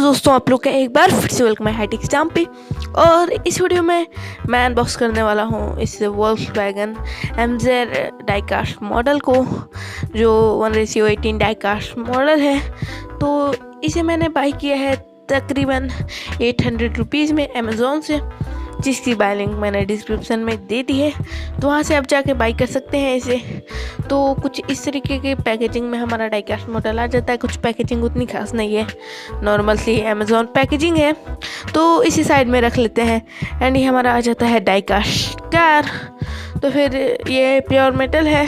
दोस्तों, आप लोग का एक बार फिर से वेलकम है हाईटेक स्टैम्प पे। और इस वीडियो में मैं अनबॉक्स करने वाला हूँ इस वोल्क्सवैगन MZ डाइकास्ट मॉडल को, जो 1:18 डाइकास्ट मॉडल है। तो इसे मैंने बाई किया है तकरीबन 800 रुपीज़ में अमेज़ोन से, जिसकी बाय लिंक मैंने डिस्क्रिप्शन में दे दी है, तो वहाँ से आप जाके बाई कर सकते हैं इसे। तो कुछ इस तरीके के पैकेजिंग में हमारा डाइकास्ट मॉडल आ जाता है। कुछ पैकेजिंग उतनी खास नहीं है, नॉर्मल सी अमेज़ोन पैकेजिंग है, तो इसी साइड में रख लेते हैं। एंड ये हमारा आ जाता है डाइकास्ट कार। तो फिर ये प्योर मेटल है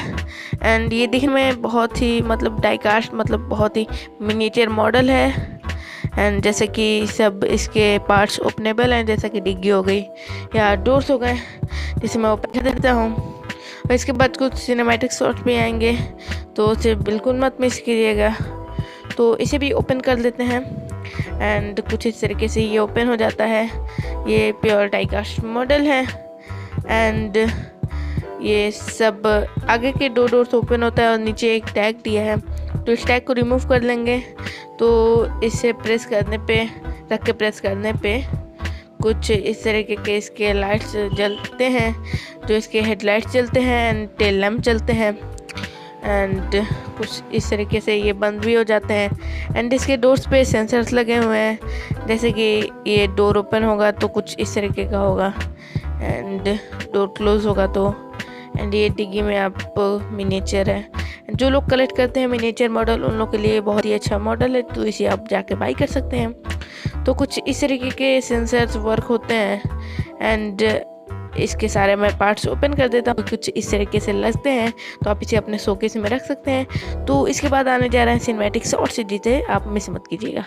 एंड ये दिखने में बहुत ही डाइकास्ट बहुत ही मिनिएचर मॉडल है। एंड जैसे कि सब इसके पार्ट्स ओपनेबल हैं, जैसे कि डिग्गी हो गई या डोर्स हो गए, जिसे मैं ओपन कर देता हूँ। और इसके बाद कुछ सिनेमैटिक शॉट्स भी आएंगे, तो उसे बिल्कुल मत मिस कीजिएगा। तो इसे भी ओपन कर लेते हैं एंड कुछ इस तरीके से ये ओपन हो जाता है। ये प्योर डाइकास्ट मॉडल है एंड ये सब आगे के दो डोर्स ओपन होता है और नीचे एक टैग दिया है, तो इस टैग को रिमूव कर लेंगे। तो इसे प्रेस करने पे, रख के प्रेस करने पे कुछ इस तरीके के इसके लाइट्स जलते हैं, जो इसके हेडलाइट्स जलते हैं एंड टेल लैम्प जलते हैं। एंड कुछ इस तरीके से ये बंद भी हो जाते हैं। एंड इसके डोर्स पे सेंसर्स लगे हुए हैं, जैसे कि ये डोर ओपन होगा तो कुछ इस तरीके का होगा एंड डोर क्लोज होगा तो। एंड ये डिग्गी में आप मिनिएचर है, जो लोग कलेक्ट करते हैं मिनिएचर मॉडल, उन लोग के लिए बहुत ही अच्छा मॉडल है, तो इसे आप जाके बाई कर सकते हैं। तो कुछ इस तरीके के सेंसर्स वर्क होते हैं एंड इसके सारे मैं पार्ट्स ओपन कर देता हूँ। कुछ इस तरीके से लगते हैं, तो आप इसे अपने शोकेस में रख सकते हैं। तो इसके बाद आने जा रहे हैं सिनेमैटिक शॉट्स, जिसे आप मिस मत कीजिएगा।